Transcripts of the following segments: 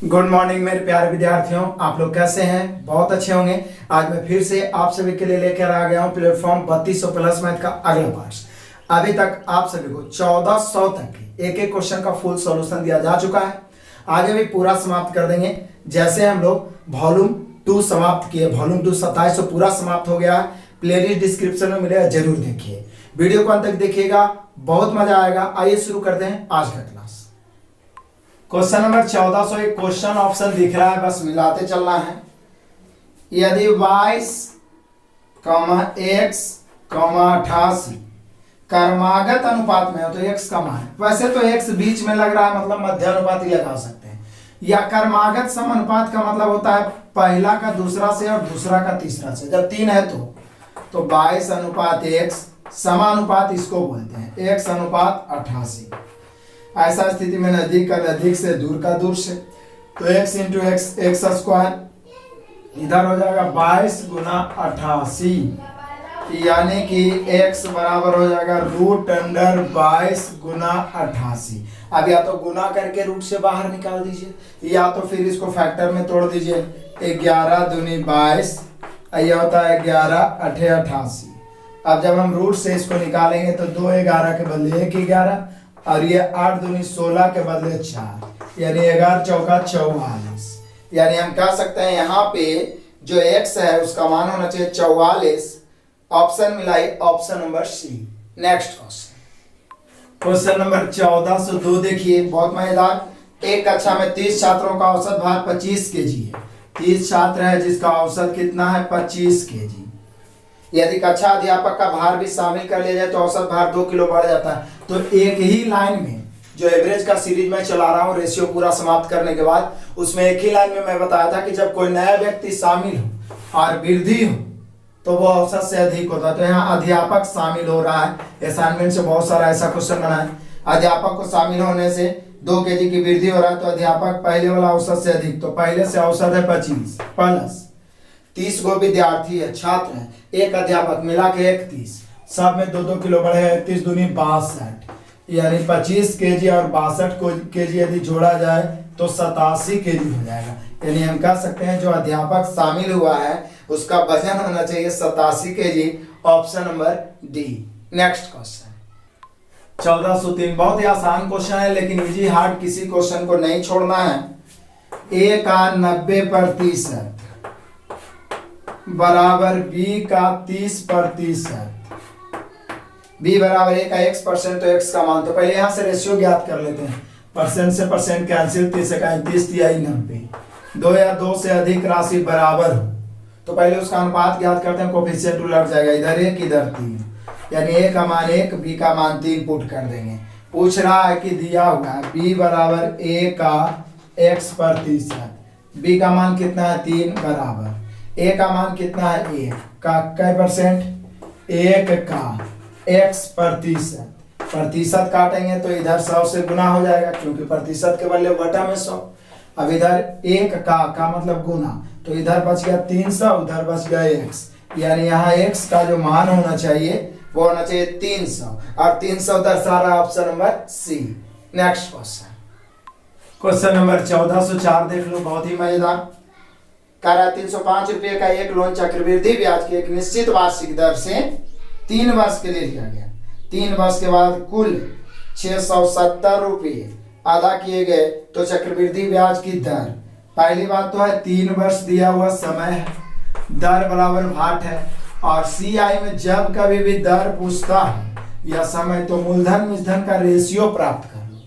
Good morning मेरे प्यारे विद्यार्थियों, आप लोग कैसे हैं? बहुत अच्छे होंगे। आज मैं फिर से आप सभी के लिए लेकर आ गया हूं प्लेटफॉर्म 3200 प्लस मैथ का अगला पार्ट। अभी तक आप सभी को 1400 तक के एक एक क्वेश्चन का फुल सॉल्यूशन दिया जा चुका है। आगे भी पूरा समाप्त कर देंगे। जैसे हम लोग वॉल्यूम 2 समाप्त किए, वॉल्यूम 2 2700 पूरा समाप्त हो गया। प्लेलिस्ट डिस्क्रिप्शन में मिलेगा, जरूर देखिए। वीडियो को अंत तक देखिएगा, बहुत मजा आएगा। आइए शुरू करते हैं आज का क्लास। क्वेश्चन नंबर 1400 एक क्वेश्चन ऑप्शन दिख रहा है, बस मिलाते चलना है। यदि y, x, 88 कर्मागत अनुपात में हो तो x का मान, वैसे तो x बीच में लग रहा है, मतलब मध्य अनुपात ही लगा सकते हैं, या कर्मागत समानुपात का मतलब होता है पहला का दूसरा से और दूसरा का तीसरा से। जब 3 है तो 22 अनुपात x, समानुपात इसको बोलते हैं, x अनुपात 88। ऐसा स्थिति में नजदीक का नजदीक से, दूर का दूर से, तो x into x, x square इधर हो जाएगा 22 गुना 88, यानी कि x बराबर हो जाएगा √22 गुना 88। अब या तो गुना करके रूट से बाहर निकाल दीजिए, या तो फिर इसको फैक्टर में तोड़ दीजिए। 11 दूनी 22, यह होता है 11 8 88। अब जब हम रूट से इसको निकालेंगे तो 2 11 के बदले 1 11, और ये 8 दूनी 16 के बदले 4, यानी 11 चौका 44। यानी हम कह सकते हैं यहाँ पे जो x है उसका मान होना चाहिए 44। ऑप्शन मिलाई, option number C. Next question number 1402 देखिए, बहुत मजेदार। एक कक्षा में 30 छात्रों का औसत भार 25 केजी है। 30 छात्र है जिसका औसत कितना है? 25 केजी। यदि कक्षा अध्यापक का भार भी शामिल कर लिया जाए तो औसत भार 2 किलो बढ़ जाता है। तो एक ही लाइन में जो एवरेज का सीरीज में चला रहा हूँ, रेशियो पूरा समाप्त करने के बाद, उसमें एक ही लाइन में मैं बताया था कि जब कोई नया व्यक्ति शामिल हो और वृद्धि हो तो वो औसत से अधिक होता है। तो यहाँ अध्यापक शामिल हो रहा है। असाइनमेंट से बहुत सारा ऐसा क्वेश्चन बना है। अध्यापक को शामिल होने से 2 केजी की वृद्धि हो रहा है, तो अध्यापक पहले वाला औसत से अधिक, तो पहले से औसत है 25 प्लस 30 गो विद्यार्थी है, छात्र है, एक अध्यापक, मिला के 31, सब में 2-2 किलो बढ़े। 31 दूनी 62, यानी 25 केजी और 62 केजी यदि जोड़ा जाए तो 87 केजी हो जाएगा। यानी हम कह सकते हैं जो अध्यापक शामिल हुआ है उसका वजन होना चाहिए 87 KG. Option number D. Next question 1403, बहुत ही आसान क्वेश्चन है, लेकिन इजी हार्ड किसी क्वेश्चन को नहीं छोड़ना है। a का 90% बराबर b का 30%। b बराबर a का x% तो x का मान, तो पहले यहां से रेशियो ज्ञात कर लेते हैं। परसेंट से परसेंट कैंसिल, 30 का 30 90। 2 या 2 से अधिक राशि बराबर हो तो पहले उसका अनुपात ज्ञात करते हैं। कोफिशिएंट उलट जाएगा, इधर 1 इधर 3, यानी a का मान 1, b का मान 3 पुट कर देंगे। पूछ रहा है कि दिया हुआ है b बराबर a का x%, b का मान कितना है? 3 बराबर a का मान कितना है? 1 का कै परसेंट? 1 का x%। प्रतिशत काटेंगे तो इधर 100 से गुना हो जाएगा, क्योंकि प्रतिशत के बदले बटा में 100। अब इधर 1 का मतलब गुना, तो इधर बच गया 300, उधर बच गया x, यानी यहाँ x का जो मान होना चाहिए वो होना चाहिए 300, और 300 दर्शा रहा option number C. Next question number 1404 देख लो, बहुत ही मजेदार। कह रहा है 305 रुपये का एक लोन चक्रवृद्धि ब्याज की एक निश्चित वार्षिक दर से 3 वर्ष के लिए लिया गया। 3 वर्ष के बाद कुल 670 रुपये अदा किए गए, तो चक्रवृद्धि ब्याज की दर, पहली बात तो है 3 वर्ष दिया हुआ समय है, दर बराबर भाट है, और सीआई में जब कभी भी दर पूछता है या समय, तो मूलधन मिश्धन का रेशियो प्राप्त कर लो।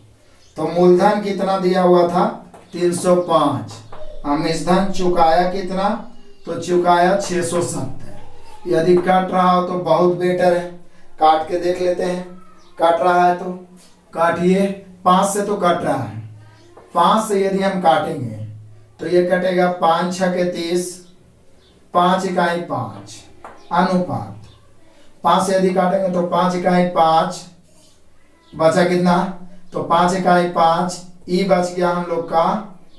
तो मूलधन कितना दिया हुआ था? 305, हम मिश्धन चुकाया कितना? तो चुकाया 670। यदि कट रहा हो तो बहुत बेटर है, काट के देख लेते हैं। कट रहा है तो काटिए, 5 से तो कट रहा है, 5 से यदि हम काटेंगे तो ये कटेगा 5 6 के 30, 5 इकाई 5 अनुपात 5 से यदि काटेंगे तो 5 इकाई 5 बचा कितना? तो 5 इकाई 5, ई बच गया हम लोग का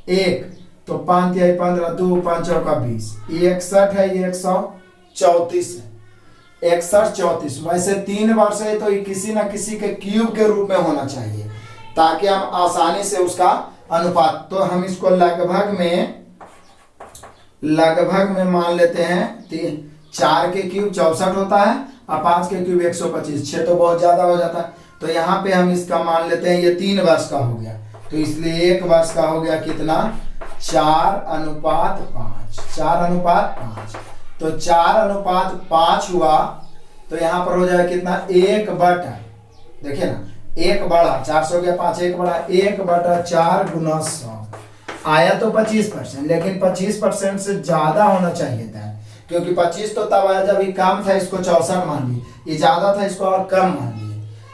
1, तो 5 तिहाई 15, 2 5 चौका 20, ये 61 है, ये 134 है। 61 34, वैसे 3 वर्ष है तो किसी ना किसी के क्यूब के रूप में होना चाहिए, ताकि हम आसानी से उसका अनुपात, तो हम इसको लगभग में मान लेते हैं 4 के क्यूब 64 होता है और 5 के क्यूब 125, 6 तो बहुत ज्यादा हो जाता है। तो यहाँ पे हम इसका मान लेते हैं ये 3 वर्ष का हो गया, तो इसलिए 1 वर्ष का हो गया कितना 4:5, 4:5। तो 4:5 हुआ, तो यहाँ पर हो जाएगा कितना 1/, देखिए ना 1 बढ़ा 400 गया 5, 1 बढ़ा 1/4 गुना 100 आया तो 25%, लेकिन 25% से ज्यादा होना चाहिए था, क्योंकि 25 तो तब आया जब ये कम था, इसको 64 मान लिए, ये ज्यादा था इसको और कम मान लिए।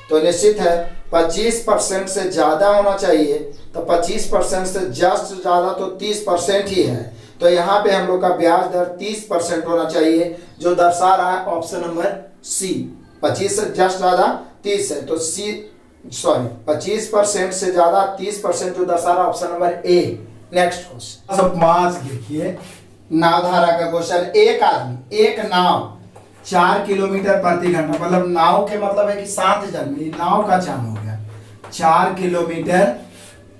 तो निश्चित है 25% से ज्यादा होना चाहिए, तो 25% से जस्ट ज्यादा तो 30% ही है। तो यहाँ पे हम लोग का ब्याज दर 30% होना चाहिए, जो दर्शा रहा है ऑप्शन नंबर सी। 25 से जस्ट ज्यादा 30 है, तो सी 25% से ज्यादा 30% जो दर्शा रहा है option number A. Next question 5 देखिए, नावधारा का क्वेश्चन। एक आदमी एक नाव 4 किलोमीटर प्रति घंटा, मतलब नाव के मतलब है कि शांत जल में नाव का चाल हो गया 4 किलोमीटर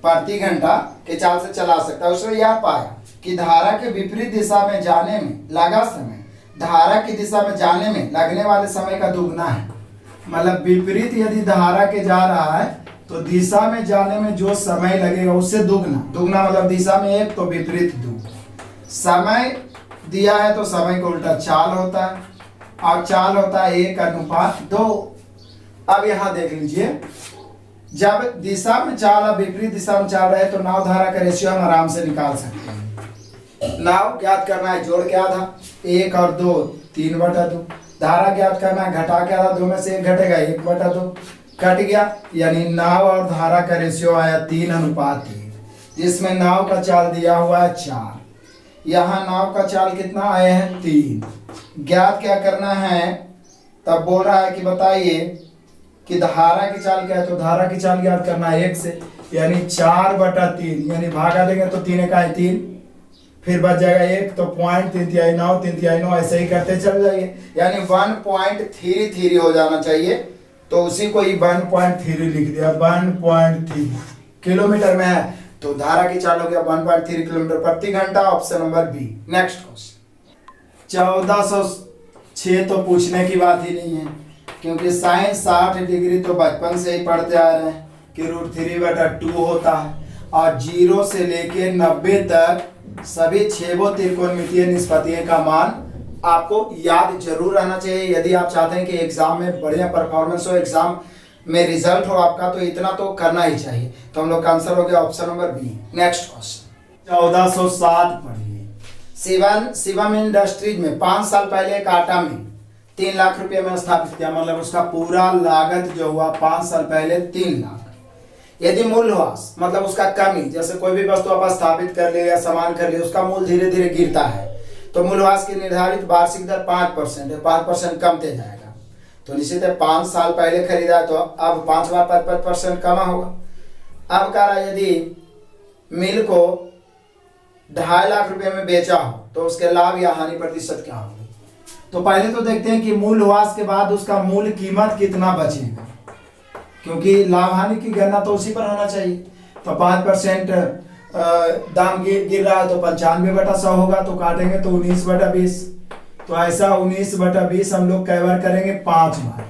प्रति घंटा के चाल से चला सकता है। उसने यह पाया कि धारा के विपरीत दिशा में जाने में लगा समय धारा की दिशा में जाने में लगने वाले समय का दुगना है। मतलब विपरीत यदि धारा के जा रहा है तो दिशा में जाने में जो समय लगेगा उससे दुगना मतलब दिशा में 1 तो विपरीत 2। समय दिया है तो समय को उल्टा चाल होता है, और चाल होता है 1:2। अब यहाँ देख लीजिए, जब दिशा में चाल और विपरीत दिशा में चाल रहे तो नाव धारा का रेशियो हम आराम से निकाल सकते हैं। नाव ज्ञात करना है, जोड़ क्या था 1 और 2 3/2। धारा ज्ञात करना है, घटा क्या था 2 में से 1 घटेगा 1/2, कट गया, यानी नाव और धारा का रेशियो आया 3:1, जिसमें नाव का चाल दिया हुआ है 4, यहाँ नाव का चाल कितना आया है 3। ज्ञात क्या करना है, तब बोल रहा है कि बताइए कि धारा की चाल क्या है, तो धारा की चाल ज्ञात करना है 1 से, यानी 4/3, यानी भागा देंगे तो 3 का 3, फिर बच जाएगा 1, तो 0.339 339 ऐसे ही करते चल जाइए, यानी 1.33 हो जाना चाहिए। तो उसी को ही 1.3 लिख दिया, 1.3 किलोमीटर में है, तो धारा की चाल हो गया 1.3 किलोमीटर प्रति घंटा, option number B. Next question 1406 तो पूछने की बात ही नहीं है, क्योंकि साइन 60 डिग्री तो बचपन से ही पढ़ते आ रहे हैं कि √3/2 होता है, और 0 से लेके 90 तक सभी 6 त्रिकोणमितीय निष्पत्तियों का मान आपको याद जरूर रहना चाहिए। यदि आप चाहते हैं कि एग्जाम में बढ़िया परफॉर्मेंस हो, एग्जाम में रिजल्ट हो आपका, तो इतना तो करना ही चाहिए। तो हम लोग का आंसर हो गया option number B. Next question 1407 पढ़िए। शिवम इंडस्ट्रीज में 5 साल पहले एक आटा मिल 3 लाख रुपए में स्थापित किया, मतलब उसका पूरा लागत जो हुआ 5 साल पहले 3 लाख। यदि मूल्यह्रास मतलब उसका कमी, जैसे कोई भी वस्तु आप स्थापित कर ले या सामान कर ले, उसका मूल्य धीरे धीरे गिरता है, तो मूल्यह्रास की निर्धारित वार्षिक दर 5% है, 5% कमते जाएगा। तो निश्चित है 5 साल पहले खरीदा तो अब 5 बार 5% कमा होगा। अब कह रहा यदि मिल को 2.5 लाख रुपए में बेचा हो तो उसके लाभ या हानि प्रतिशत क्या होगी। तो पहले तो देखते हैं कि मूल्यह्रास के बाद उसका मूल्य कीमत कितना बचेगा, क्योंकि लाभ हानि की गणना तो उसी पर होना चाहिए। तो 5% दाम गिर रहा है तो 95/100 होगा, तो काटेंगे तो 19/20। तो ऐसा 19/20 हम लोग कई बार करेंगे 5 बार।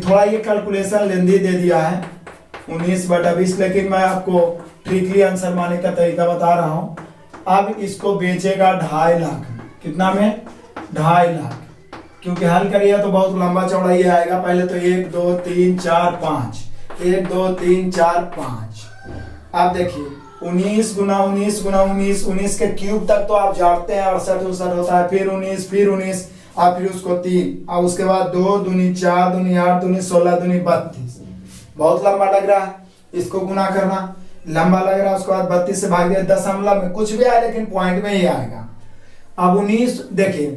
थोड़ा ये कैलकुलेशन लेंदी दे दिया है 19/20, लेकिन मैं आपको ट्रिकली आंसर मारने का तरीका बता रहा हूँ। अब इसको बेचेगा 2.5 लाख में, कितना में 2.5 लाख, क्योंकि हल करिए तो बहुत लंबा चौड़ा ये आएगा। पहले तो 1 2 3 4 5, 1 2 3 4 5। अब देखिए 19 गुना 19 गुना 19, 19 के क्यूब तक तो आप जानते हैं 68 होता है, फिर 19 और फिर उसको 3, और उसके बाद 2 दूनी 4 दूनी 8 दूनी 16 दूनी 32। बहुत लंबा लग रहा है, इसको गुना करना लंबा लग रहा है। उसके बाद 32 से भाग दिया, दशमलव में कुछ भी आए लेकिन पॉइंट में ही आएगा। अब 19 देखिए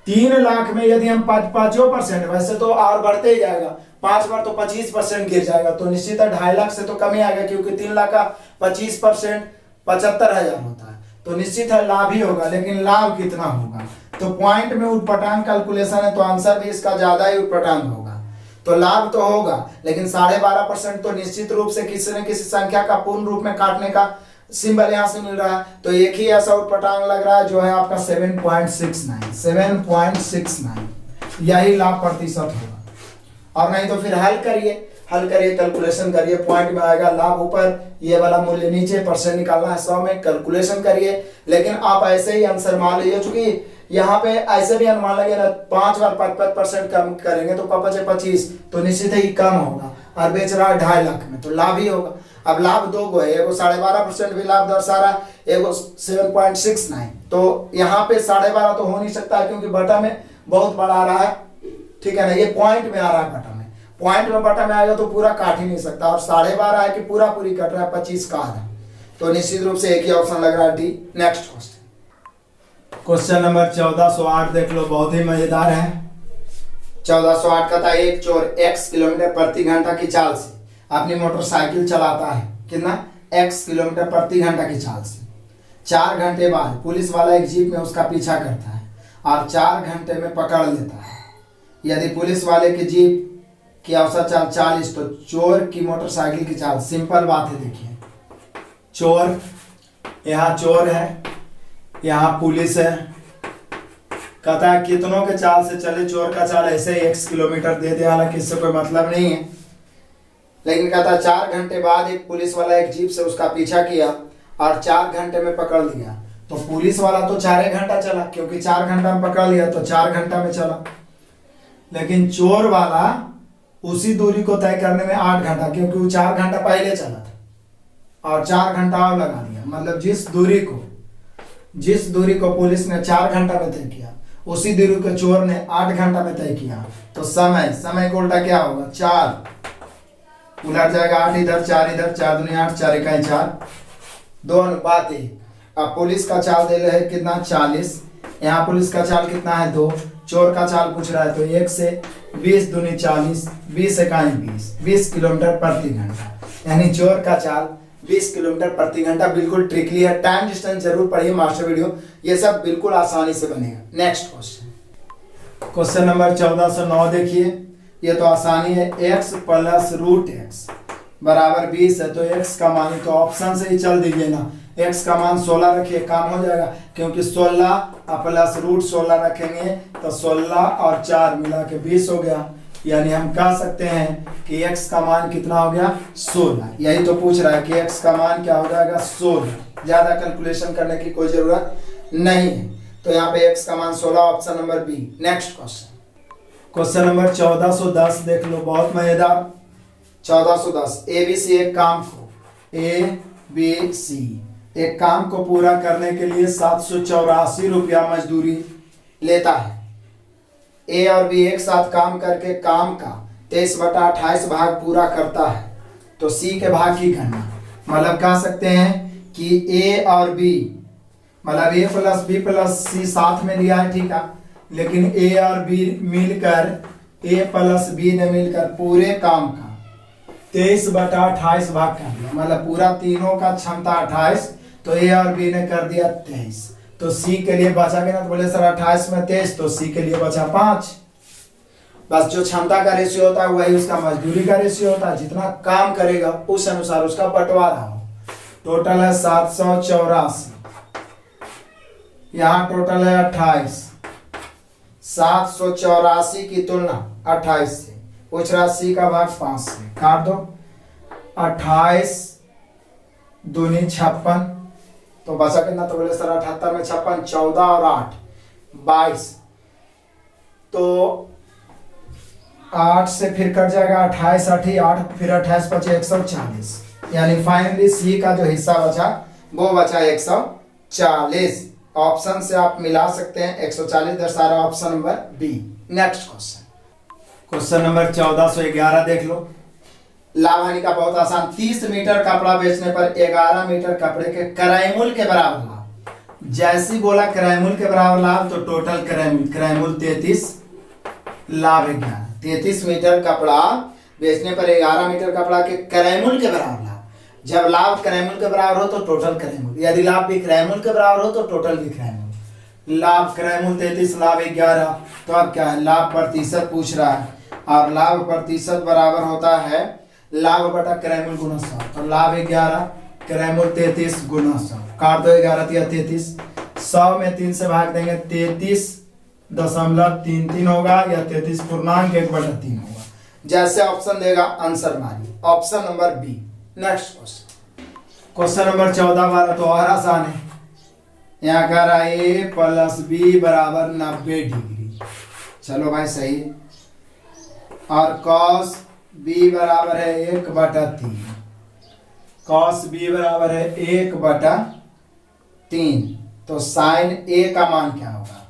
3 लाख में यदि हम 5%, वैसे तो और बढ़ते ही जाएगा, 5 बार तो 25% गिर जाएगा, तो निश्चित है 2.5 लाख से तो कम ही आएगा, क्योंकि 3 लाख का 25% 75,000 होता है, तो निश्चित है लाभ ही होगा। लेकिन लाभ कितना होगा, तो पॉइंट में उटपटांग कैलकुलेशन है, तो आंसर भी इसका ज्यादा ही उटपटांग होगा। तो लाभ तो होगा, लेकिन 12.5% तो निश्चित रूप से किसी न किसी संख्या का पूर्ण रूप में काटने का सिंबल यहाँ से मिल रहा है, तो एक ही ऐसा उटपटांग लग रहा है जो है आपका 7.69 यही लाभ प्रतिशत होगा। और नहीं तो फिर हल करिए कैलकुलेशन करिए, पॉइंट में आएगा लाभ ऊपर, ये वाला मूल्य नीचे, परसेंट निकालना है 100 में, कैलकुलेशन करिए। लेकिन आप ऐसे ही आंसर मान लीजिए, चूंकि यहाँ पे ऐसे भी अनुमान लगे ना 5 बार 5% कम करेंगे तो 25, तो निश्चित ही कम होगा, और बेच रहा है 2.5 लाख में, तो लाभ ही होगा। अब लाभ दो गो है, एगो 12.5% भी लाभ दर्शा रहा है, एगो 7.69, तो यहाँ पे 12.5 तो हो नहीं सकता क्योंकि बटा में बहुत बड़ा आ रहा है, ठीक है ना, ये पॉइंट में आ रहा है बटा में, पॉइंट में बटा में आएगा तो पूरा काट ही नहीं सकता, और 12.5 है कि पूरा पूरी कट रहा है, 25 का आधा, तो निश्चित रूप से एक ही ऑप्शन लग रहा है डी। नेक्स्ट क्वेश्चन नंबर 1408 देख लो, बहुत ही मजेदार है। 1408 का था, एक चोर x किलोमीटर प्रति घंटा की चाल से अपनी मोटरसाइकिल चलाता है, कितना, x किलोमीटर प्रति घंटा की चाल से। 4 घंटे बाद पुलिस वाला एक जीप में उसका पीछा करता है और 4 घंटे में पकड़ लेता है। यदि पुलिस वाले की जीप की औसत चाल 40, तो चोर की मोटरसाइकिल की चाल, सिंपल बात है, देखिए चोर, यहाँ चोर है, यहाँ पुलिस है, कहता है कितनों के चाल से चले, चोर का चाल ऐसे ही x किलोमीटर दे दे, हालांकि इससे कोई मतलब नहीं है, लेकिन कहता है 4 घंटे बाद एक पुलिस वाला एक जीप से उसका पीछा किया और 4 घंटे में पकड़ लिया। तो पुलिस वाला तो 4 घंटा चला, क्योंकि 4 घंटा में पकड़ लिया तो 4 घंटा में चला, लेकिन चोर वाला उसी दूरी को तय करने में 8 घंटा, क्योंकि वो 4 घंटा पहले चला था और 4 घंटा और लगा दिया, मतलब जिस दूरी को पुलिस ने 4 घंटा में तय किया, उसी दूरी को चोर ने 8 घंटा में तय किया। तो समय को उल्टा क्या होगा, 4 उलट जाएगा, 8 इधर 4 इधर, 4 दूनी 8, 4 इकाई 4, 2 अनुपात 1। अब पुलिस का चाल दे रहे है कितना, 40, यहाँ पुलिस का चाल कितना है 2, चोर का चाल पूछ रहा है तो 1 से 20 दूनी 40, 20 इकाई 20 किलोमीटर प्रति घंटा, यानी चोर का चाल 20 किलोमीटर प्रति घंटा। बिल्कुल ट्रिकली है, टाइम डिस्टेंस जरूर पढ़िए मास्टर वीडियो, ये सब बिल्कुल आसानी से बनेगा। नेक्स्ट क्वेश्चन नंबर 1409 देखिए, ये तो आसानी है, x प्लस रूट x बराबर 20 है, तो x का मान, तो ऑप्शन से ही चल दीजिए ना, x का मान 16 रखिए, काम हो जाएगा, क्योंकि 16 प्लस रूट 16 रखेंगे तो 16 और 4 मिला के 20 हो गया, यानी हम कह सकते हैं कि x का मान कितना हो गया, 16। यही तो पूछ रहा है कि x का मान क्या हो जाएगा, 16। ज्यादा कैलकुलेशन करने की कोई जरूरत नहीं है, तो यहाँ पे x का मान 16, option number B. Next question number 1410 देख लो, बहुत मजेदार। 1410, ABC एक काम को पूरा करने के लिए 784 रुपया मजदूरी लेता है। A और B एक साथ काम करके काम का 23/28 भाग पूरा करता है, तो C के भाग की गणना, मतलब कह सकते हैं कि A और B, मतलब A plus B plus C साथ में लिया है, ठीक है, लेकिन A और B मिलकर, A प्लस B ने मिलकर पूरे काम का 23/28 भाग कर दिया, मतलब पूरा तीनों का क्षमता 28, तो A और B ने कर दिया 23, तो C के लिए बचा के ना, तो बोले सर 28 में 23, तो C के लिए बचा 5। बस जो क्षमता का रेशियो होता है वही उसका मजदूरी का रेशियो होता है, जितना काम करेगा उस अनुसार उसका बंटवारा हो। टोटल है 784, यहाँ टोटल है 28, 784 की तुलना 28 से, पूछ रहा C का भाग 5 से, काट दो, 28 दूनी 56, तो बचा कितना, तो बोले सर 78 में 56, 14 और 8 22, तो 8 से फिर कट जाएगा 28, 8 फिर 28 बचे 140, यानी फाइनली सी का जो हिस्सा बचा वो बचा 140। ऑप्शन से आप मिला सकते हैं, 140 दर्शा रहा option number B. Next question number 1411 देख लो, लाभ हानि का बहुत आसान। 30 मीटर कपड़ा बेचने पर 11 मीटर कपड़े के क्रय मूल्य के बराबर लाभ। जैसी बोला क्रय मूल्य के बराबर लाभ, तो टोटल क्रय मूल्य 33, लाभ 11। 33 मीटर कपड़ा बेचने पर 11 मीटर कपड़ा के क्रय मूल्य के बराबर लाभ। जब लाभ क्रय मूल्य के बराबर हो तो टोटल क्रय मूल्य, यदि लाभ भी क्रय मूल्य के बराबर हो तो टोटल भी क्रय मूल्य। लाभ क्रय मूल्य 33, लाभ 11, तो अब क्या है, लाभ प्रतिशत पूछ रहा है, और लाभ प्रतिशत बराबर होता है लाभ बटा क्रय मूल्य गुना 100, तो लाभ 11 क्रैमूल 33 गुना 100, काट दो 11×33, 100 में 3 से भाग देंगे 33.33 होगा या 33.1/3 होगा। जैसे ऑप्शन देगा आंसर मारिए, option number B. Next question number 14 वाला तो और आसान है। यहाँ कह रहा है a + b = 90 डिग्री। चलो भाई सही है। और cos b बराबर है 1/3, cos b बराबर है 1/3, तो साइन a का मान क्या होगा?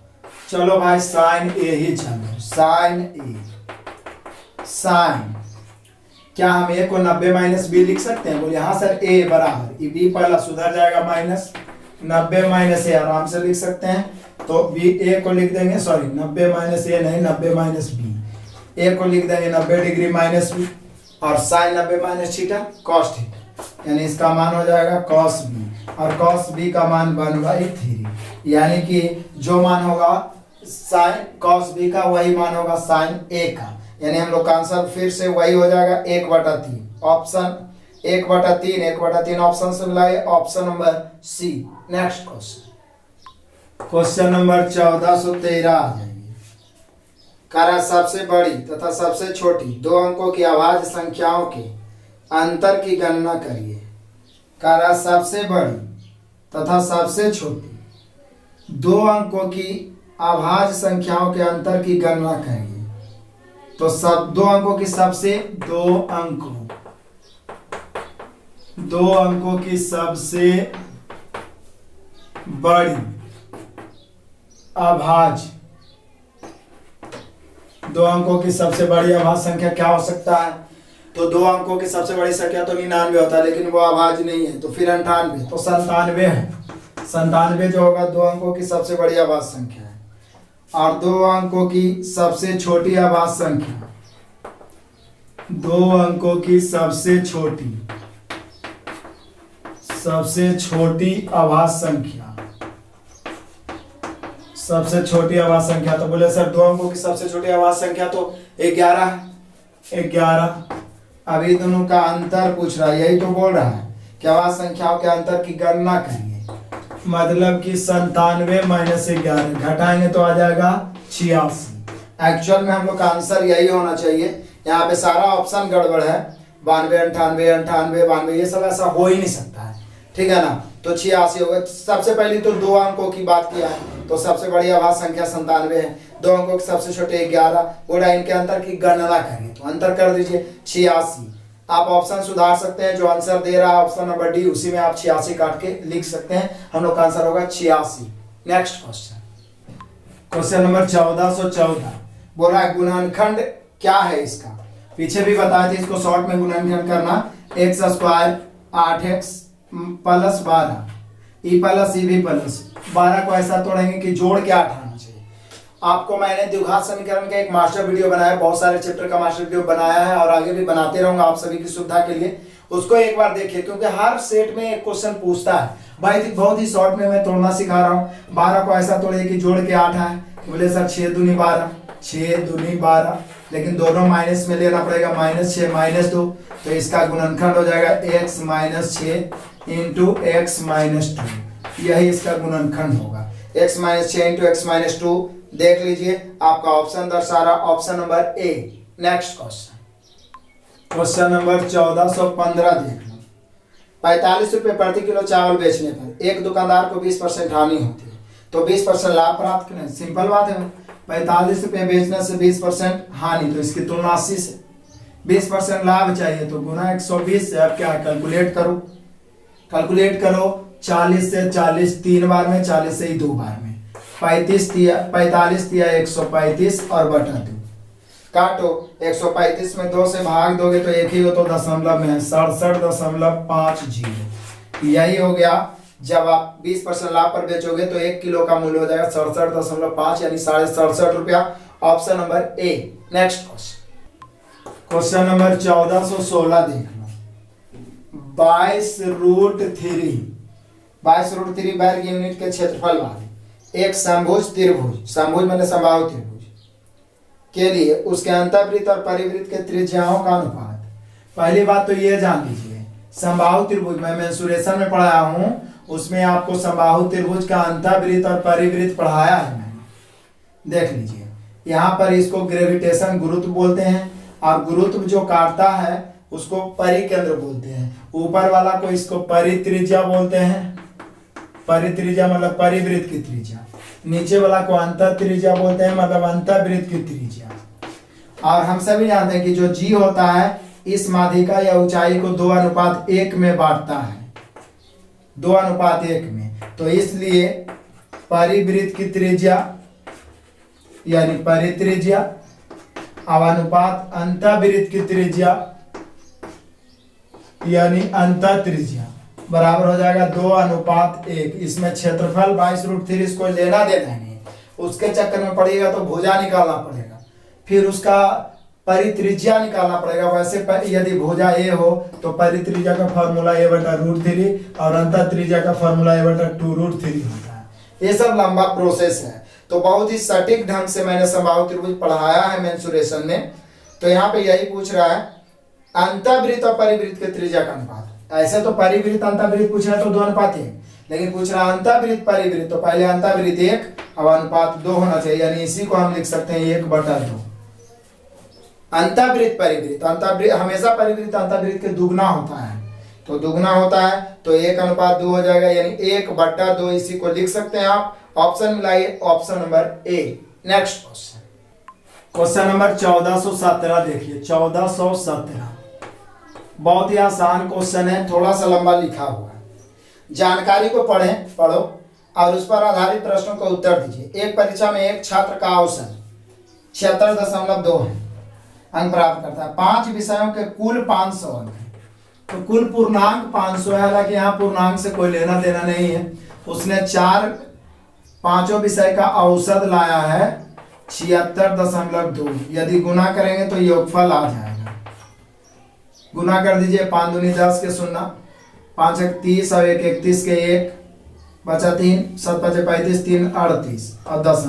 चलो भाई साइन a ही चलो, साइन a। साइन क्या हम a को 90 - b लिख सकते हैं? बोले हाँ सर, a बराबर ये b पहला सुधर जाएगा माइनस 90 - a आराम से लिख सकते हैं। तो b a को लिख देंगे, सॉरी 90 - a नहीं, 90 - b, a को लिख देंगे 90 डिग्री माइनस b, और साइन 90 - थीटा cos थीटा, यानी इसका मान हो जाएगा cos b, और cos b का मान 1/3, यानी कि जो मान होगा साइन cos b का वही मान होगा साइन a का, यानी हम लोग का आंसर फिर से वही हो जाएगा 1/3। ऑप्शन 1/3 ऑप्शन से मिलाइए, option number C. Next question number 1413 आ जाइए। करा सबसे बड़ी तथा सबसे छोटी दो अंकों की अभाज्य संख्याओं के अंतर की गणना करिए। करा सबसे बड़ी तथा सबसे छोटी दो अंकों की अभाज्य संख्याओं के अंतर की गणना करिए। तो सब दो अंकों की सबसे दो अंकों की सबसे बड़ी अभाज्य, दो अंकों की सबसे बड़ी अभाज्य संख्या क्या हो सकता है? तो दो अंकों की सबसे बड़ी संख्या तो 99 होता है, लेकिन वो अभाज्य नहीं है, तो फिर 98, तो 97 है। 97 जो होगा दो अंकों की सबसे बड़ी अभाज्य संख्या है। और दो अंकों की सबसे छोटी अभाज्य संख्या, दो अंकों की सबसे छोटी अभाज्य संख्या, सबसे छोटी अभाज्य संख्या, तो बोले सर दो अंकों की सबसे छोटी अभाज्य संख्या तो 11 है। 11 अभी दोनों का अंतर पूछ रहा है, यही तो बोल रहा है कि अभाज्य संख्याओं के अंतर की गणना करिए। मतलब कि 97 - 11 घटाएंगे तो आ जाएगा 86। एक्चुअल में हम लोग का आंसर यही होना चाहिए। यहाँ पे सारा ऑप्शन गड़बड़ है, 92 98 98 92, ये सब ऐसा हो ही नहीं सकता है, ठीक है ना। तो 86 होगा। सबसे पहले तो दो अंकों की बात किया है, तो सबसे बड़ी अभाज्य संख्या 97 है, दो अंकों की सबसे छोटे 11, बोला इनके अंतर की गणना करिए, तो अंतर कर दीजिए 86। आप ऑप्शन सुधार सकते हैं, जो आंसर दे रहा है ऑप्शन नंबर डी, उसी में आप 86 काट के लिख सकते हैं। हम लोग का आंसर होगा 86। नेक्स्ट क्वेश्चन नंबर 1414 बोला गुणनखंड क्या है इसका? पीछे भी बताए थे, इसको शॉर्ट में गुणनखंड करना। x² 8x + 12 e + e + 12 को ऐसा तोड़ेंगे कि जोड़ के 8 आना चाहिए। आपको मैंने द्विघात समीकरण का एक मास्टर वीडियो बनाया, बहुत सारे चैप्टर का मास्टर वीडियो बनाया है और आगे भी बनाते रहूंगा आप सभी की सुविधा के लिए। उसको एक बार देखिए, क्योंकि हर सेट में एक क्वेश्चन पूछता है। भाई बहुत ही शॉर्ट में मैं तोड़ना सिखा रहा हूँ। 12 को ऐसा तोड़े कि जोड़ के 8 आए। बोले सर 6 दूनी 12, 6 दूनी 12, लेकिन दोनों माइनस में लेना पड़ेगा, -6 - 2, तो इसका गुणनखंड हो जाएगा x - 6 × x - 2। यही इसका गुणनखंड होगा, x - 6 × x - 2। देख लीजिए, आपका ऑप्शन दर्शा रहा, option number A. Next question number 1415 देख लो। 45 रुपए प्रति किलो चावल बेचने पर एक दुकानदार को 20% हानि होती है, तो 20% लाभ प्राप्त करें। सिंपल बात है, 45 रुपए बेचने से 20% हानि, तो इसकी तुलना 80 से। 20% लाभ चाहिए तो गुना 120 से। अब क्या कैलकुलेट कैलकुलेट करो। 40 से 40 3 बार में, 40 से ही 2 बार में। 45 दिया 135 और बटा 2। काटो, 135 में 2 से भाग दोगे तो एक ही हो, तो दशमलव में है 67.50। यही हो गया। जब आप 20% लाभ पर बेचोगे तो 1 किलो का मूल्य हो जाएगा 67.5, यानी 67.5 रुपया। Option number A. Next question number 1416 देख लो। 22√3 वर्ग यूनिट के क्षेत्रफल वाले एक समभुज त्रिभुज, समभुज मैंने समबाहु त्रिभुज के लिए उसके अंतःवृत्त और परिवृत्त के त्रिज्याओं का अनुपात। पहली बात तो ये जान लीजिए समबाहु त्रिभुज मैं मेंसुरेशन में पढ़ाया हूं, उसमें आपको समबाहु त्रिभुज का अंतःवृत्त और परिवृत्त पढ़ाया है मैंने। देख लीजिए, यहाँ पर इसको ग्रेविटेशन गुरुत्व बोलते हैं, और गुरुत्व जो काटता है उसको परिकेंद्र बोलते हैं। ऊपर वाला को इसको परित्रिज्या बोलते हैं, परित्रिज्या मतलब परिवृत्त की त्रिज्या। नीचे वाला को अंतर त्रिज्या बोलते हैं, मतलब अंतःवृत्त की त्रिज्या। और हम सभी जानते हैं कि जो जी होता है इस माध्यिका या ऊंचाई को 2:1 में बांटता है, 2:1 में। तो इसलिए परिवृत्त की त्रिज्या यानी परित्रिज्या अनुपात अंतःवृत्त की त्रिज्या यानी अंतः त्रिज्या बराबर हो जाएगा 2:1। इसमें क्षेत्रफल 22√3 इसको लेना देना नहीं, उसके चक्कर में पड़ेगा तो भुजा निकालना पड़ेगा, फिर उसका परित्रिज्या निकालना पड़ेगा। वैसे यदि भुजा ए हो तो परित्रिज्या का फॉर्मूला a/√3 और अंतः त्रिज्या का फॉर्मूला a/2√3 होता है। ये सब लंबा प्रोसेस है, तो बहुत ही सटीक ढंग से मैंने समबाहु त्रिभुज पढ़ाया है मेंसुरेशन में। तो यहाँ पे यही पूछ रहा है अंतःवृत्त और परिवृत्त के त्रिज्या का अनुपात। ऐसे तो परिवृत्त अंतःवृत्त पूछ रहा है तो 2:1, लेकिन पूछ रहा है अंतःवृत्त परिवृत्त, तो पहले अंतःवृत्त 1 अब अनुपात 2 होना चाहिए, यानी इसी को हम लिख सकते हैं 1/2। अंतःवृत्त परिवृत्त, अंतःवृत्त हमेशा परिवृत्त अंतःवृत्त के दुगना होता है, तो दुगना होता है तो 1:2 हो जाएगा, यानी 1/2 इसी को लिख सकते हैं आप। ऑप्शन मिलाइए, option number A. Next question, question number 1417 देखिए, 1417 बहुत ही आसान क्वेश्चन है, थोड़ा सा लंबा लिखा हुआ है। जानकारी को पढ़ो और उस पर आधारित प्रश्नों का उत्तर दीजिए। एक परीक्षा में एक छात्र का औसत 76.2 है, अंक प्राप्त करता है। 5 विषयों के कुल 500 अंक है, तो कुल पूर्णांक 500 है। हालांकि यहाँ पूर्णांक से कोई लेना देना नहीं है। उसने पांचों विषय का औसत लाया है 76.2। यदि गुना करेंगे तो योगफल आ जाएगा। गुना कर दीजिए, 5 दूनी 10 के 0, 5 1 30 और 1 31 के 1 बचा 3, 7 5 35 3 38 और 10,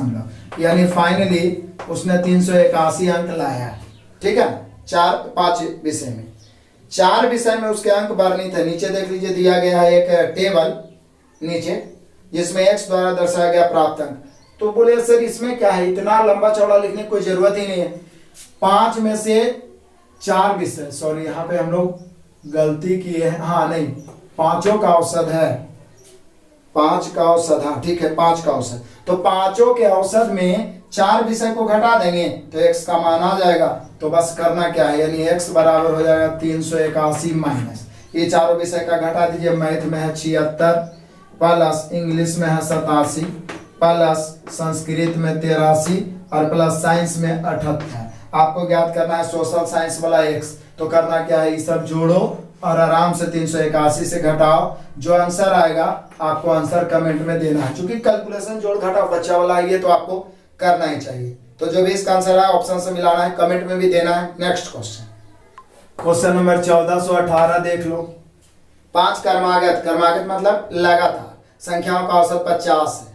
यानी फाइनली उसने 381 अंक लाया है। ठीक है, 5 विषय में, 4 विषय में उसके अंक वर्णित है। नीचे देख लीजिए, दिया गया है एक टेबल नीचे जिसमें x द्वारा दर्शाया गया प्राप्त अंक। तो बोले सर इसमें क्या है, इतना लंबा चौड़ा लिखने की कोई जरूरत ही नहीं है। 5 में से 4 विषय, सॉरी यहाँ पे हम लोग गलती किए हैं, हाँ नहीं, 5 का औसत है, 5 का औसत, हाँ ठीक है 5 का औसत। तो 5 के औसत में 4 विषय को घटा देंगे तो x का मान आ जाएगा। तो बस करना क्या है, यानी x बराबर हो जाएगा 381 माइनस ये चारों विषय का घटा दीजिए। मैथ में है 76 प्लस इंग्लिश में है 87 प्लस संस्कृत में 83 और प्लस साइंस में 78। आपको ज्ञात करना है सोशल साइंस वाला x। तो करना क्या है, ये सब जोड़ो और आराम से 381 से घटाओ। जो आंसर आएगा आपको आंसर कमेंट में देना है। चूंकि कैलकुलेशन जोड़ घटाओ बच्चा वाला है, ये तो आपको करना ही चाहिए। तो जो भी इसका आंसर है ऑप्शन से मिलाना है, कमेंट में भी देना है। नेक्स्ट क्वेश्चन, क्वेश्चन नंबर 1418 देख लो। 5 क्रमागत, क्रमागत मतलब लगातार संख्याओं का औसत 50 है।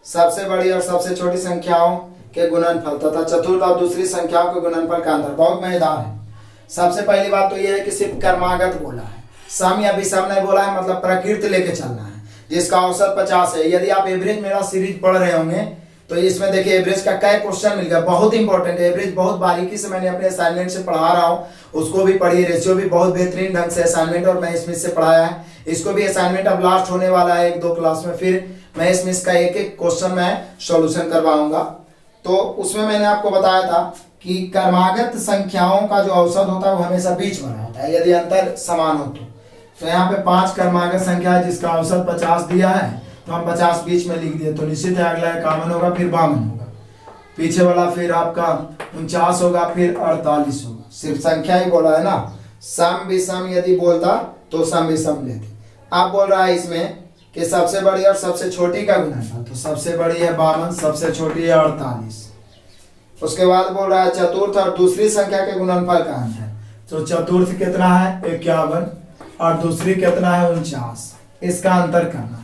सबसे बड़ी और सबसे छोटी संख्याओं के गुणनफल तथा चतुर्थ और दूसरी संख्याओं के गुणनफल का अंतर बहुत मजेदार है। सबसे पहली बात तो यह है कि सिर्फ क्रमागत बोला है, सम या विषम नहीं बोला है, मतलब प्रकृति लेके चलना है, जिसका औसत 50 है। यदि आप एवरेज मेरा सीरीज पढ़ रहे होंगे तो इसमें देखिए एवरेज का कई क्वेश्चन मिल गया, बहुत इंपॉर्टेंट है। एवरेज बहुत बारीकी से मैंने अपने असाइनमेंट से पढ़ा रहा हूँ, उसको भी पढ़िए। रेशियो भी बहुत बेहतरीन ढंग से असाइनमेंट और मैं इसमें से पढ़ाया है। इसको भी असाइनमेंट अब लास्ट होने वाला है 1-2 क्लास में, फिर मैं इसमें इसका एक क्वेश्चन मैं सॉल्यूशन करवाऊंगा। तो उसमें मैंने आपको बताया था कि क्रमागत संख्याओं का जो औसत होता है वो हमेशा बीच में होता है, यदि अंतर समान हो तो यहाँ पे 5 क्रमागत संख्या है जिसका औसत 50 दिया है, तो हम 50 बीच में लिख दिए। तो निश्चित है अगला 51 होगा, फिर 52 होगा, पीछे वाला फिर आपका 49 होगा, फिर 48 होगा। सिर्फ संख्या ही बोला है ना, सम विषम यदि बोलता तो सम विषम लेते। आप बोल रहा है इसमें कि सबसे बड़ी और सबसे छोटी का गुणनफल, तो सबसे बड़ी है 52, सबसे छोटी है 48। उसके बाद बोल रहा है चतुर्थ और दूसरी संख्या के गुणनफल का अंतर। तो चतुर्थ कितना है 51 और दूसरी कितना है 49, इसका अंतर करना है।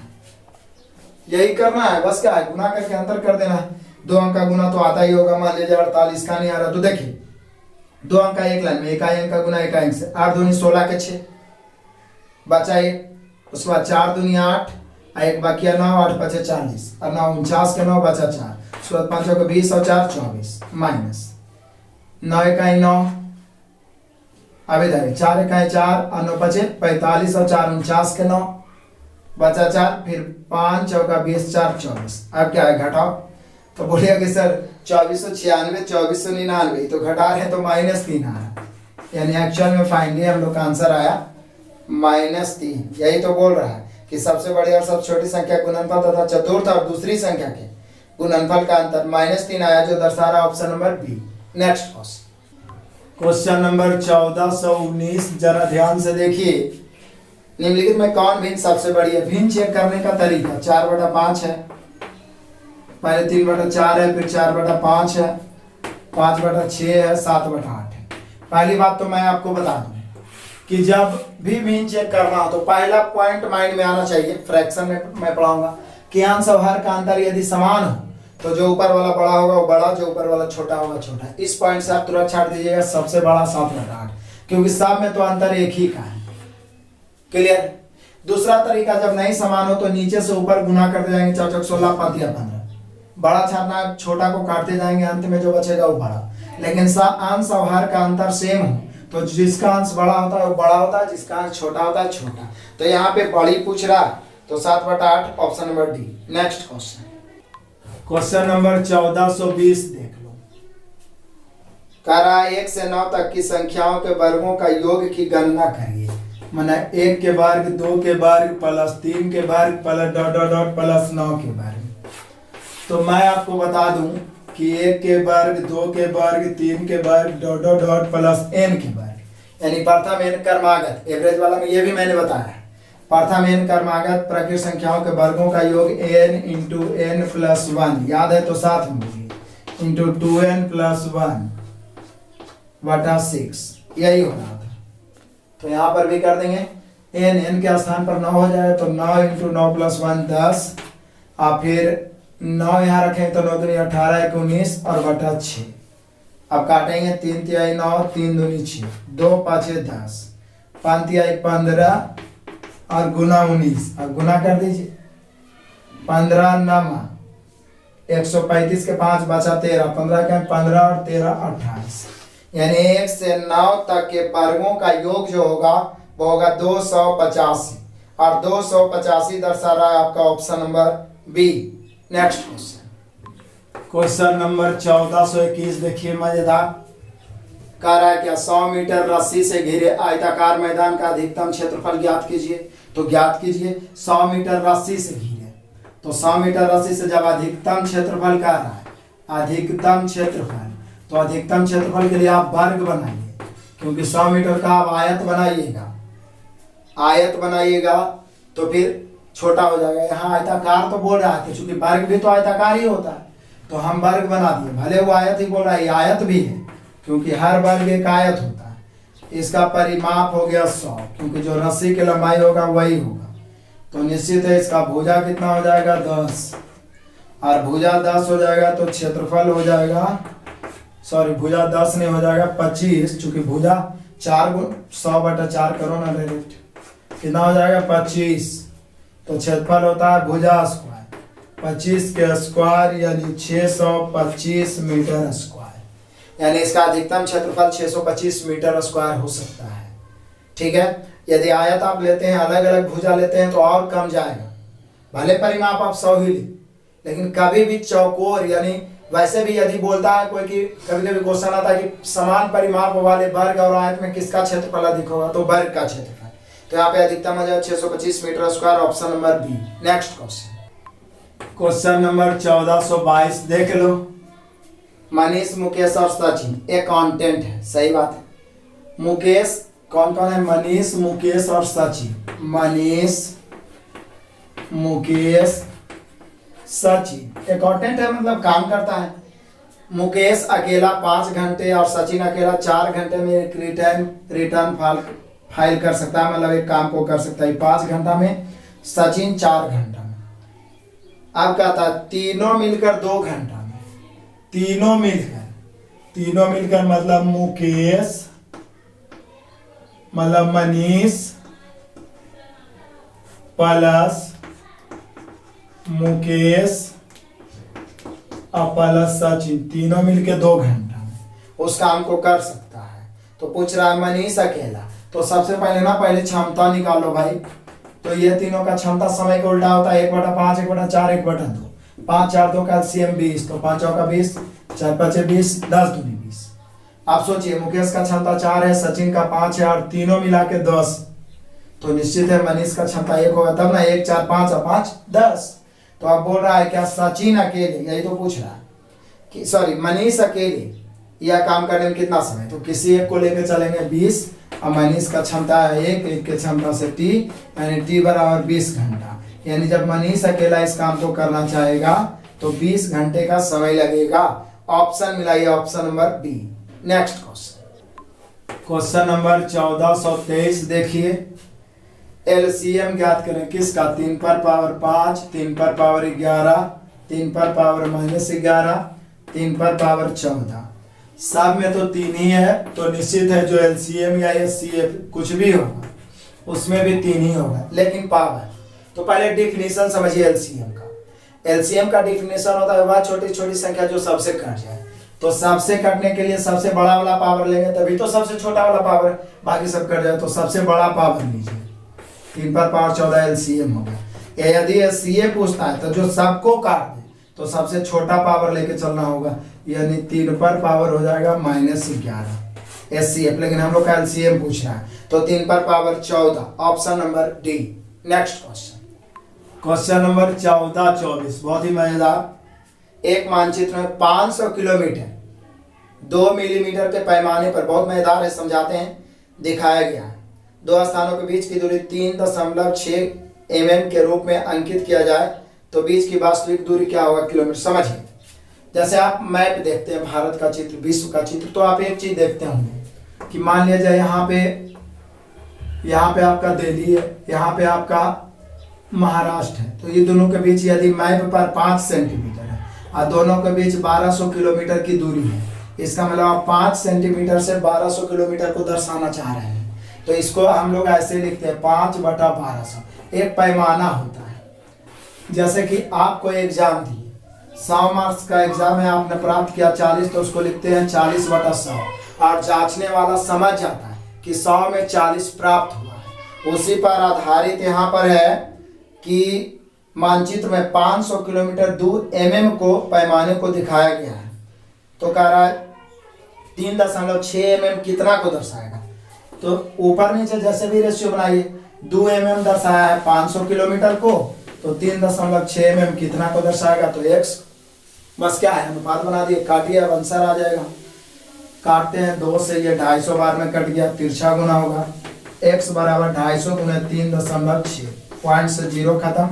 यही करना है, बस क्या है, गुना करके अंतर कर देना है। 2 अंक का गुना तो आता ही होगा, मान लीजिए 48 का नहीं आ रहा तो देखिए 2 अंक का एक लाइन में, इकाई अंक का गुना इकाई अंक से, 8 दूनी 16 के 6, बचा एक, उसके बाद 4 दूनी 8, एक बाकी 9, 8 बचे 40 और 9 49 के 9 बचा 4, उसके बाद 5 को 20 और 4 24 माइनस 9 इकाई 9, अब इधर 4 इकाई 4 और 9 बचे 45 और 4 49 के 9 बचा 4, फिर 5 चौका 20 4 24। अब क्या है घटाओ, तो बोलिए कि सर 2496 2499 तो घटा रहे हैं तो -3 आ रहा, यानी एक्चुअल में फाइनली हम लोग का आंसर आया -3। यही तो बोल रहा है कि सबसे बड़ी और सबसे छोटी संख्या गुणनफल तथा चतुर्थ और दूसरी संख्या के गुणनफल का अंतर -3 आया, जो दर्शा रहा option number B. Next question number 1419, जरा ध्यान से देखिए। निम्नलिखित में कौन भिन्न सबसे बड़ी है? भिन्न चेक करने का तरीका 4/5 है, पहले 3/4 है, फिर 4/5 है, 5/6 है, 7/8 है। पहली बात तो मैं आपको बता दूं कि जब भी मीन चेक करना हो तो पहला पॉइंट माइंड में आना चाहिए, फ्रैक्शन में मैं पढ़ाऊंगा कि अंश और हर का अंतर यदि समान हो तो जो ऊपर वाला बड़ा होगा वो बड़ा, जो ऊपर वाला छोटा होगा छोटा। इस पॉइंट से आप तुरंत छाड़ दीजिएगा सबसे बड़ा 7/8, क्योंकि सब में तो अंतर एक ही का है। क्लियर? दूसरा तरीका, जब नहीं समान हो तो नीचे से ऊपर गुना करते जाएंगे, 4 चौक 16 5 या 15, बड़ा छाड़ना छोटा को काटते जाएंगे, अंत में जो बचेगा वो बड़ा। लेकिन अंश और हर का अंतर सेम हो तो जिसका अंश बड़ा होता है वो बड़ा होता है, जिसका अंश छोटा होता है छोटा। तो यहाँ पे बड़ी पूछ रहा है तो 7/8 option number D. Next question number 1420 देख लो। कह रहा है 1 से 9 तक की संख्याओं के वर्गों का योग की गणना करिए। माना 1 के वर्ग, 2 के वर्ग प्लस 3 के वर्ग plus dot dot dot plus 9 के वर्ग। तो मैं आपको बता दूं कि 1 के वर्ग, 2 के वर्ग, 3 के वर्ग dot dot dot plus n के वर्ग, यानी प्रथम n क्रमागत, एवरेज वाला में ये भी मैंने बताया। प्रथम n क्रमागत प्राकृतिक संख्याओं के वर्गों का योग n इंटू n प्लस 1, याद है तो साथ में बोलिए, इंटू 2n प्लस 1/6, यही हो रहा था। तो यहाँ पर भी कर देंगे, n के स्थान पर 9 हो जाए तो 9 इंटू 9 प्लस 1 10, और फिर 9 यहाँ रखें तो 9 दूनी 18 1 19 और बटा 6। अब काटेंगे 3 तिहाई 9, 3 दूनी 6, 2 5 10, 5 तिहाई 15 और गुना 19, अब गुना कर दीजिए, 15 9 135 के 5 बचा 13, 15 के 15 और 13 28, यानी 1 से 9 तक के वर्गों का योग जो होगा वो होगा 285, और 285 दर्शा रहा है आपका option number B. Next question number 1421 देखिए, मजेदार। कह रहा है क्या 100 मीटर रस्सी से घिरे आयताकार मैदान का अधिकतम क्षेत्रफल ज्ञात कीजिए। तो ज्ञात कीजिए 100 मीटर रस्सी से घिरे, तो 100 मीटर रस्सी से जब अधिकतम क्षेत्रफल कह रहा है, अधिकतम क्षेत्रफल, तो अधिकतम क्षेत्रफल के लिए आप वर्ग बनाइए, क्योंकि 100 मीटर का आप आयत बनाइएगा, आयत बनाइएगा तो फिर छोटा हो जाएगा। यहाँ आयताकार तो बोल रहा है, तो चूंकि वर्ग भी तो आयताकार ही होता है तो हम वर्ग बना दिए, भले वो आयत ही बोल रहा है, ये आयत भी है क्योंकि हर वर्ग एक आयत होता है। इसका परिमाप हो गया 100, क्योंकि जो रस्सी की लंबाई होगा वही होगा, तो निश्चित है इसका भुजा कितना हो जाएगा 10, और भुजा 10 हो जाएगा तो क्षेत्रफल हो जाएगा, सॉरी भुजा 10 नहीं हो जाएगा 25, चूंकि भुजा 4 100/4 करो ना डायरेक्ट, कितना हो जाएगा 25, तो क्षेत्रफल होता है भुजा स्क्वायर, 25 के स्क्वायर यानी 625 मीटर स्क्वायर, यानी इसका अधिकतम क्षेत्रफल 625 मीटर स्क्वायर हो सकता है। ठीक है, यदि आयत आप लेते हैं, अलग अलग भुजा लेते हैं तो और कम जाएगा, भले परिमाप आप 100 ही ले, लेकिन कभी भी चौकोर, यानी वैसे भी यदि बोलता है कोई कि कभी कभी क्वेश्चन आता है कि समान परिमाप वाले वर्ग और आयत में किसका क्षेत्रफल अधिक होगा, तो वर्ग का क्षेत्रफल। तो यहाँ पे अधिकतम हो जाए 625 metre square, option number B. Next question number 1422 देख लो। मनीष, मुकेश और सचिन एक कंटेंट है, सही बात है। मुकेश कौन कौन है? मनीष, मुकेश और सचिन। मनीष, मुकेश, सचिन एक कंटेंट है, मतलब काम करता है। मुकेश अकेला 5 घंटे और सचिन अकेला 4 घंटे में एक रिटर्न फाइल कर सकता है, मतलब एक काम को कर सकता है 5 घंटा में, सचिन 4 घंटा में। अब कहता है तीनों मिलकर 2 घंटा में, तीनों मिलकर मतलब मुकेश, मतलब मनीष, प्लस मुकेश और प्लस सचिन, तीनों मिलके 2 घंटा में उस काम को कर सकता है। तो पूछ रहा है मनीष अकेला, तो सबसे पहले ना पहले क्षमता निकालो भाई। तो ये तीनों का क्षमता समय का उल्टा होता है 1/5, 1/4, 1/2। 5 4 2 का एलसीएम 20, तो 5 चौका 20, 4 5 20, 10 दूनी 20। आप सोचिए मुकेश का क्षमता 4 है, सचिन का 5 है और तीनों मिला के 10, तो निश्चित है मनीष का क्षमता 1 होगा, तब ना 1 4 5 और 5 10। तो आप बोल रहा है क्या सचिन अकेले, यही तो पूछ रहा है कि सॉरी मनीष अकेले यह काम करने में कितना समय, तो किसी एक को लेकर चलेंगे 20 और मनीष का क्षमता है 1 के क्षमता से टी, यानी टी बराबर 20 घंटा। यानी जब मनीष अकेला इस काम को करना चाहेगा तो 20 घंटे का समय लगेगा। ऑप्शन मिलाइए, option number B. Next question number 1423 देखिए, एलसीएम ज्ञात करें किसका, 3 पर पावर 5, 3 पर पावर 11, 3 पर पावर -11, 3 पर पावर 14। सब में तो 3 ही है, तो निश्चित है जो एलसीएम या एचसीएफ कुछ भी होगा उसमें भी 3 ही होगा। लेकिन पावर, तो पहले डिफिनीशन समझिए एलसीएम का। एलसीएम का डिफिनीशन होता है वह छोटी छोटी संख्या जो सबसे कट जाए। तो सबसे कटने के लिए सबसे बड़ा वाला पावर लेंगे, तभी तो सबसे छोटा वाला पावर, बाकी सब कट जाए तो सबसे बड़ा पावर लीजिए। 3 पर पावर 14 एलसीएम होगा। यदि एचसीएफ पूछता है तो जो सबको काट दे तो सबसे छोटा पावर लेके चलना होगा, यानी 3 पर पावर हो जाएगा -11 एचसीएफ। लेकिन हम लोग का एलसीएम पूछ रहा है, तो 3 पर power 14, option number D. Next question number 1424 बहुत ही मजेदार। एक मानचित्र में 500 किलोमीटर 2 मिलीमीटर के पैमाने पर, बहुत मजेदार है, समझाते हैं, दिखाया गया है। 2 स्थानों के बीच की दूरी 3.6 mm के रूप में अंकित किया जाए तो बीच की वास्तविक दूरी क्या होगा किलोमीटर। समझिए, जैसे आप मैप देखते हैं, भारत का चित्र, विश्व का चित्र, तो आप एक चीज देखते होंगे कि मान लीजिए यहाँ पे आपका दिल्ली है, यहाँ पे आपका महाराष्ट्र है, तो ये दोनों के बीच यदि मैप पर 5 सेंटीमीटर है और दोनों के बीच 1200 किलोमीटर की दूरी है, इसका मतलब आप 5 सेंटीमीटर से 1200 किलोमीटर को दर्शाना चाह रहे हैं, तो इसको हम लोग ऐसे लिखते हैं 5/1200। एक पैमाना होता है, जैसे कि आपको एग्जाम दिए, 100 मार्क्स का एग्जाम है, आपने प्राप्त किया 40, तो उसको लिखते हैं 40/100, और जांचने वाला समझ जाता है कि 100 में 40 प्राप्त हुआ है। उसी पर आधारित यहाँ पर है कि मानचित्र में 500 किलोमीटर दूर mm को पैमाने को दिखाया गया है, तो कह रहा है 3.6 mm कितना को दर्शाएगा। तो ऊपर नीचे जैसे भी रेशियो बनाइए, 2 mm दर्शाया है 500 किलोमीटर को, तो 3.6 mm कितना को दर्शाएगा, तो x बस क्या है, अनुपात बना दिए, काटिए, अब आंसर आ जाएगा। काटते हैं 2 से, ये 250 बार में कट गया, तिरछा गुना होगा, x बराबर 250 गुना 3.6, पॉइंट से 0 खत्म।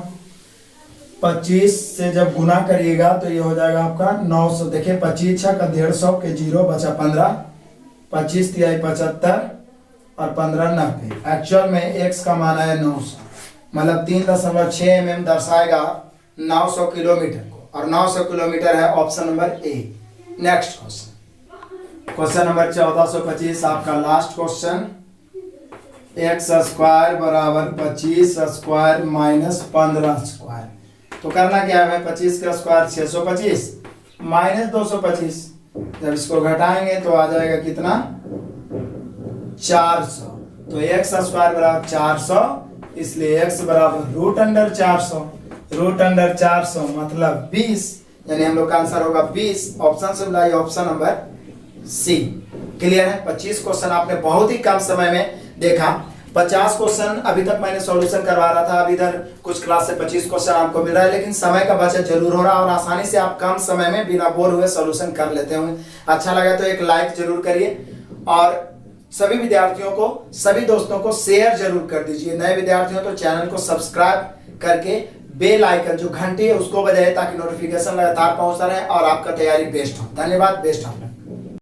25 से जब गुना करिएगा तो ये हो जाएगा आपका 900। देखिए 25 छक 150 के 0 बचा 15, 25 तिहाई 75 और 15 90। एक्चुअल में x का मान है 900, मतलब 3.6 mm दर्शाएगा 900 किलोमीटर को, और 900 किलोमीटर है option number A. Next question number 1425 आपका लास्ट क्वेश्चन। x² बराबर 25² -15²। तो करना क्या है, 25 का स्क्वायर 625 -225, जब इसको घटाएंगे तो आ जाएगा कितना, 400। तो x² बराबर 400, इसलिए x बराबर √400। √400 मतलब 20, यानी हम लोग का आंसर होगा 20। ऑप्शन से मिलाइए, ऑप्शन नंबर सी। क्लियर है। 25 क्वेश्चन आपने बहुत ही कम समय में देखा। 50 क्वेश्चन अभी तक मैंने सॉल्यूशन करवा रहा था, अब इधर कुछ क्लास से 25 क्वेश्चन आपको मिल रहा है, लेकिन समय का बचत जरूर हो रहा है और आसानी से आप कम समय में बिना बोर हुए सॉल्यूशन कर लेते होंगे। अच्छा लगा तो एक लाइक जरूर करिए और सभी विद्यार्थियों को, सभी दोस्तों को शेयर जरूर कर दीजिए। नए विद्यार्थियों तो चैनल को सब्सक्राइब करके बेल आइकन जो घंटी है उसको बजाइए, ताकि नोटिफिकेशन लगातार पहुंचता रहे और आपका तैयारी बेस्ट हो। धन्यवाद। Best of